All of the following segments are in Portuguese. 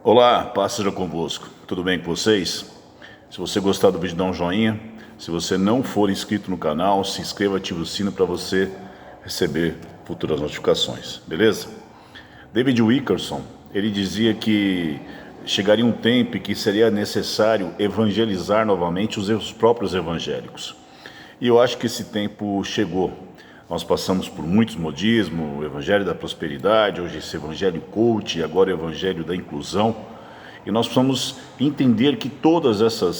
Olá, paz seja convosco. Tudo bem com vocês? Se você gostar do vídeo, dá um joinha. Se você não for inscrito no canal, se inscreva, ative o sino para você receber futuras notificações, beleza? David Wilkerson, ele dizia que chegaria um tempo em que seria necessário evangelizar novamente os próprios evangélicos. E eu acho que esse tempo chegou. Nós passamos por muitos modismos, o evangelho da prosperidade, hoje esse evangelho coach, agora o evangelho da inclusão. E nós precisamos entender que todas essa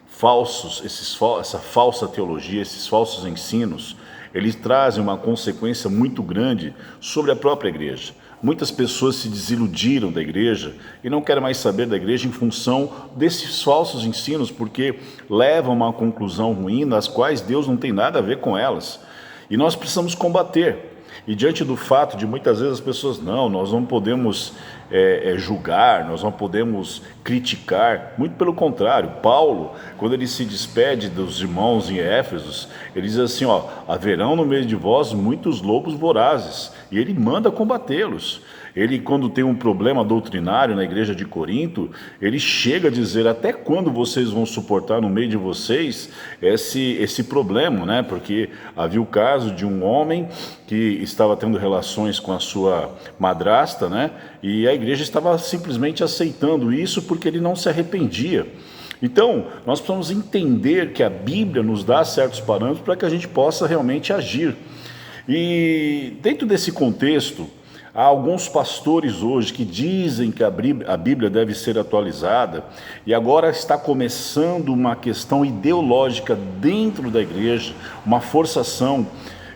falsa teologia, esses falsos ensinos, eles trazem uma consequência muito grande sobre a própria igreja. Muitas pessoas se desiludiram da igreja e não querem mais saber da igreja em função desses falsos ensinos, porque levam a uma conclusão ruim, nas quais Deus não tem nada a ver com elas. E nós precisamos combater. E diante do fato de muitas vezes as pessoas, nós não podemos julgar, nós não podemos criticar, muito pelo contrário. Paulo, quando ele se despede dos irmãos em Éfeso, ele diz assim, haverão no meio de vós muitos lobos vorazes, e ele manda combatê-los. Ele, quando tem um problema doutrinário na igreja de Corinto, ele chega a dizer, até quando vocês vão suportar no meio de vocês esse problema, né? Porque havia o caso de um homem que estava tendo relações com a sua madrasta, né? E a igreja estava simplesmente aceitando isso porque ele não se arrependia. Então, nós precisamos entender que a Bíblia nos dá certos parâmetros para que a gente possa realmente agir. E dentro desse contexto, há alguns pastores hoje que dizem que a Bíblia deve ser atualizada e agora está começando uma questão ideológica dentro da igreja, uma forçação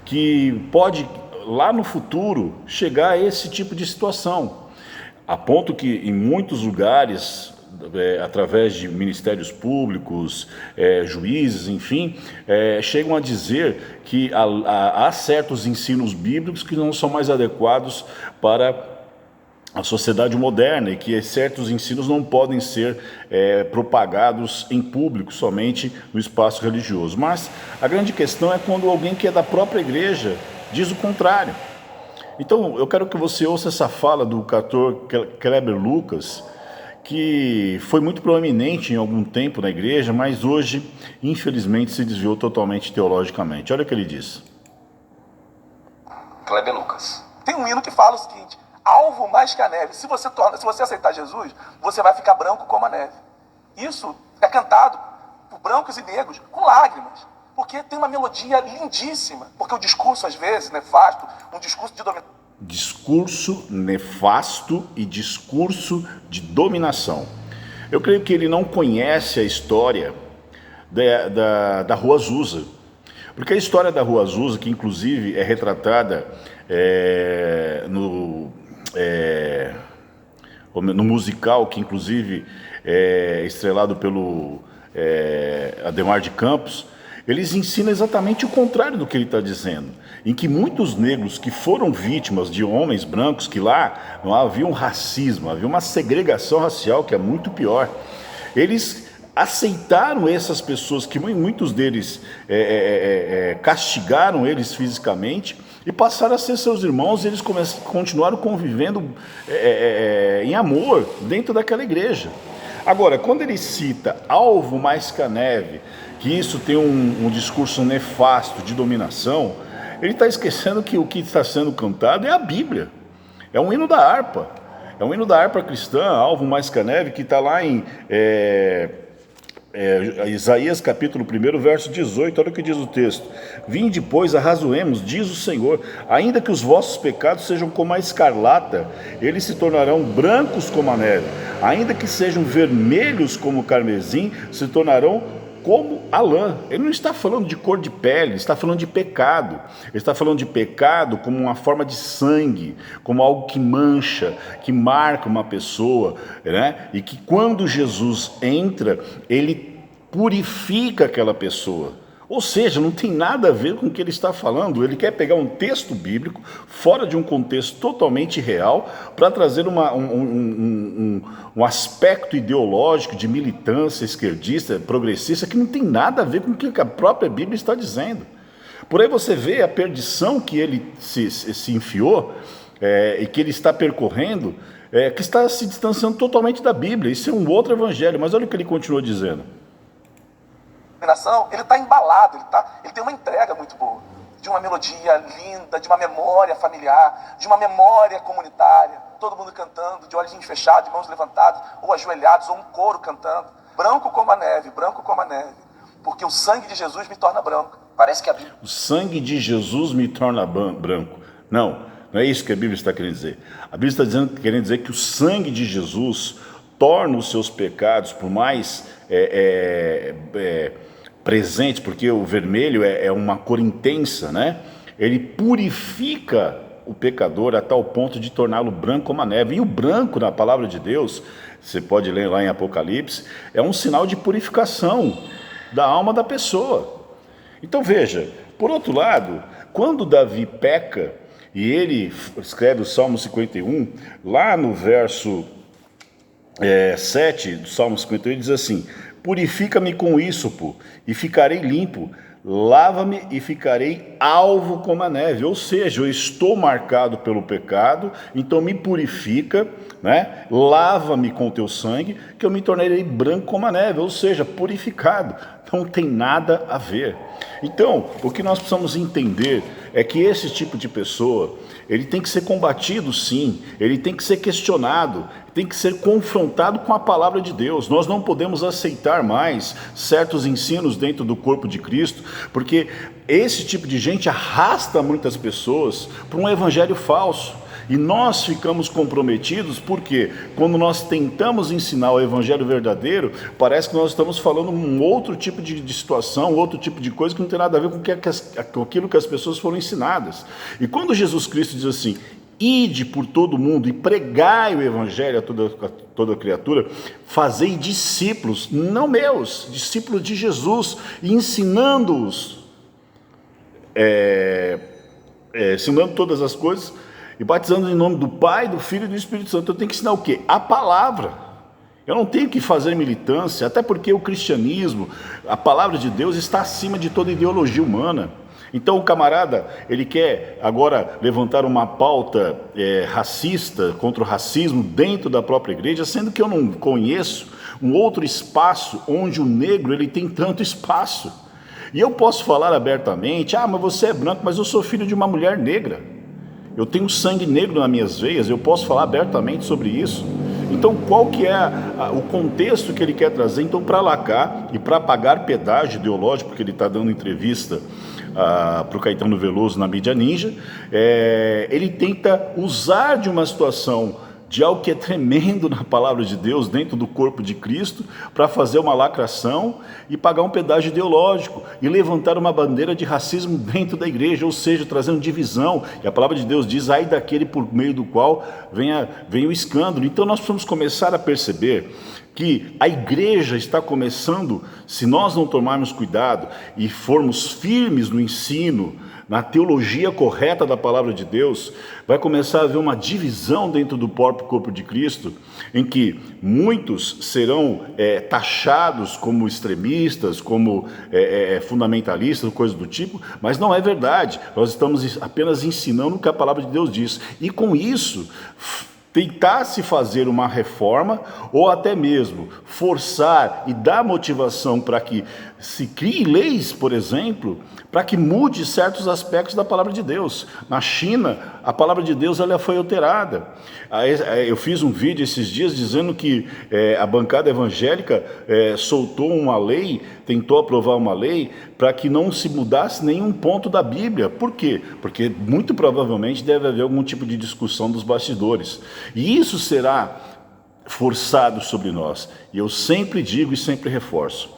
que pode, lá no futuro, chegar a esse tipo de situação. A ponto que em muitos lugares, através de ministérios públicos, juízes, enfim, chegam a dizer que há certos ensinos bíblicos que não são mais adequados para a sociedade moderna e que certos ensinos não podem ser propagados em público, somente no espaço religioso. Mas a grande questão é quando alguém que é da própria igreja diz o contrário. Então, eu quero que você ouça essa fala do cantor Kleber Lucas, que foi muito proeminente em algum tempo na igreja, mas hoje, infelizmente, se desviou totalmente teologicamente. Olha o que ele diz. Kleber Lucas. Tem um hino que fala o seguinte: alvo mais que a neve. Se você aceitar Jesus, você vai ficar branco como a neve. Isso é cantado por brancos e negros com lágrimas, porque tem uma melodia lindíssima, porque o discurso, às vezes, nefasto, um discurso de dominação. Discurso nefasto e discurso de dominação. Eu creio que ele não conhece a história da Rua Azusa, porque a história da Rua Azusa, que inclusive é retratada no musical, que inclusive é estrelado pelo Ademar de Campos, eles ensinam exatamente o contrário do que ele está dizendo, em que muitos negros que foram vítimas de homens brancos, que lá não havia um racismo, havia uma segregação racial que é muito pior, eles aceitaram essas pessoas, que muitos deles castigaram eles fisicamente, e passaram a ser seus irmãos, e eles continuaram convivendo em amor dentro daquela igreja. Agora, quando ele cita alvo mais que a neve, que isso tem um discurso nefasto de dominação, ele está esquecendo que o que está sendo cantado é a Bíblia, é um hino da harpa, cristã, alvo mais que a neve, que está lá em Isaías capítulo 1, verso 18, olha o que diz o texto: vinde, pois, arrazoemos, diz o Senhor, ainda que os vossos pecados sejam como a escarlata, eles se tornarão brancos como a neve, ainda que sejam vermelhos como o carmesim, se tornarão como a lã. Ele não está falando de cor de pele, ele está falando de pecado. Ele está falando de pecado como uma forma de sangue, como algo que mancha, que marca uma pessoa, né? E que quando Jesus entra, ele purifica aquela pessoa. Ou seja, não tem nada a ver com o que ele está falando. Ele quer pegar um texto bíblico, fora de um contexto totalmente real, para trazer um aspecto ideológico de militância esquerdista, progressista, que não tem nada a ver com o que a própria Bíblia está dizendo. Por aí você vê a perdição que ele se enfiou, e que ele está percorrendo, que está se distanciando totalmente da Bíblia. Isso é um outro evangelho, mas olha o que ele continua dizendo. Ele está embalado, ele tem uma entrega muito boa, de uma melodia linda, de uma memória familiar, de uma memória comunitária, todo mundo cantando, de olhinhos fechados, de mãos levantadas, ou ajoelhados, ou um coro cantando, branco como a neve, porque o sangue de Jesus me torna branco. Parece que a Bíblia... O sangue de Jesus me torna branco. Não é isso que a Bíblia está querendo dizer. A Bíblia está querendo dizer que o sangue de Jesus torna os seus pecados, por mais presentes, porque o vermelho é uma cor intensa, né? Ele purifica o pecador a tal ponto de torná-lo branco como a neve. E o branco, na palavra de Deus, você pode ler lá em Apocalipse, é um sinal de purificação da alma da pessoa. Então veja, por outro lado, quando Davi peca, e ele escreve o Salmo 51, lá no verso 7 do Salmo 51, ele diz assim: purifica-me com ísopo e ficarei limpo, lava-me e ficarei alvo como a neve. Ou seja, eu estou marcado pelo pecado, então me purifica, né? Lava-me com teu sangue, que eu me tornarei branco como a neve, ou seja, purificado. Não tem nada a ver. Então, o que nós precisamos entender é que esse tipo de pessoa, ele tem que ser combatido, sim, ele tem que ser questionado, tem que ser confrontado com a palavra de Deus. Nós não podemos aceitar mais certos ensinos dentro do corpo de Cristo, porque esse tipo de gente arrasta muitas pessoas para um evangelho falso. E nós ficamos comprometidos porque quando nós tentamos ensinar o evangelho verdadeiro, parece que nós estamos falando um outro tipo de situação, outro tipo de coisa que não tem nada a ver com aquilo que as pessoas foram ensinadas. E quando Jesus Cristo diz assim: ide por todo mundo e pregai o evangelho a toda criatura, fazei discípulos, não meus, discípulos de Jesus, ensinando-os, ensinando todas as coisas e batizando em nome do Pai, do Filho e do Espírito Santo. Eu tenho que ensinar o quê? A palavra. Eu não tenho que fazer militância, até porque o cristianismo, a palavra de Deus, está acima de toda ideologia humana. Então o camarada, ele quer agora levantar uma pauta racista, contra o racismo dentro da própria igreja, sendo que eu não conheço um outro espaço onde o negro ele tem tanto espaço. E eu posso falar abertamente: mas você é branco, mas eu sou filho de uma mulher negra. Eu tenho sangue negro nas minhas veias, eu posso falar abertamente sobre isso. Então, qual que é o contexto que ele quer trazer? Então, para lacar e para pagar pedágio ideológico, porque ele está dando entrevista para o Caetano Veloso na mídia ninja, ele tenta usar de uma situação, de algo que é tremendo na palavra de Deus, dentro do corpo de Cristo, para fazer uma lacração e pagar um pedágio ideológico e levantar uma bandeira de racismo dentro da igreja, ou seja, trazendo divisão. E a palavra de Deus diz: ai daquele por meio do qual venha o escândalo. Então nós precisamos começar a perceber que a igreja está começando, se nós não tomarmos cuidado e formos firmes no ensino, na teologia correta da palavra de Deus, vai começar a haver uma divisão dentro do próprio corpo de Cristo, em que muitos serão taxados como extremistas, como fundamentalistas, coisas do tipo, mas não é verdade. Nós estamos apenas ensinando o que a palavra de Deus diz, e com isso tentar se fazer uma reforma, ou até mesmo forçar e dar motivação para que se crie leis, por exemplo, para que mude certos aspectos da palavra de Deus. Na China, a palavra de Deus ela foi alterada. Eu fiz um vídeo esses dias dizendo que a bancada evangélica soltou uma lei, tentou aprovar uma lei para que não se mudasse nenhum ponto da Bíblia. Por quê? Porque muito provavelmente deve haver algum tipo de discussão dos bastidores. E isso será forçado sobre nós. E eu sempre digo e sempre reforço: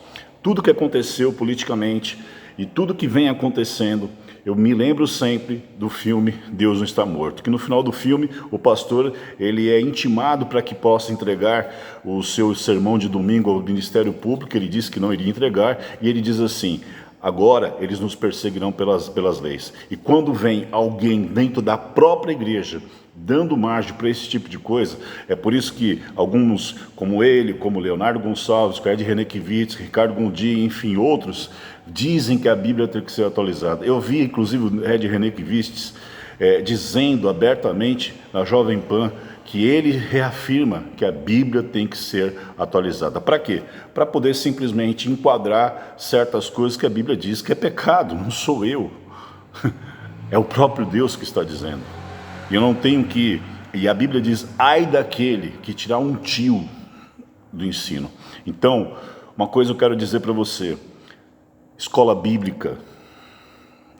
tudo que aconteceu politicamente e tudo que vem acontecendo, eu me lembro sempre do filme Deus Não Está Morto, que no final do filme o pastor ele é intimado para que possa entregar o seu sermão de domingo ao Ministério Público. Ele disse que não iria entregar, e ele diz assim: agora eles nos perseguirão pelas leis. E quando vem alguém dentro da própria igreja dando margem para esse tipo de coisa, é por isso que alguns, como ele, como Leonardo Gonçalves, Ed Renekiewicz, Ricardo Gondi, enfim, outros, dizem que a Bíblia tem que ser atualizada. Eu vi, inclusive, o Ed Renekiewicz dizendo abertamente na Jovem Pan que ele reafirma que a Bíblia tem que ser atualizada. Para quê? Para poder simplesmente enquadrar certas coisas que a Bíblia diz que é pecado, não sou eu. É o próprio Deus que está dizendo. E eu não tenho que... E a Bíblia diz, ai daquele que tirar um tio do ensino. Então, uma coisa eu quero dizer para você. Escola bíblica,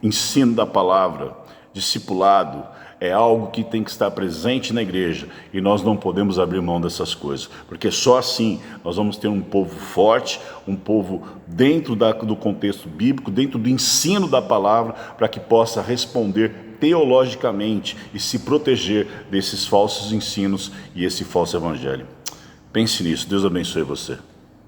ensino da palavra, discipulado, é algo que tem que estar presente na igreja. E nós não podemos abrir mão dessas coisas. Porque só assim nós vamos ter um povo forte, um povo dentro do contexto bíblico, dentro do ensino da palavra, para que possa responder teologicamente e se proteger desses falsos ensinos e esse falso evangelho. Pense nisso. Deus abençoe você.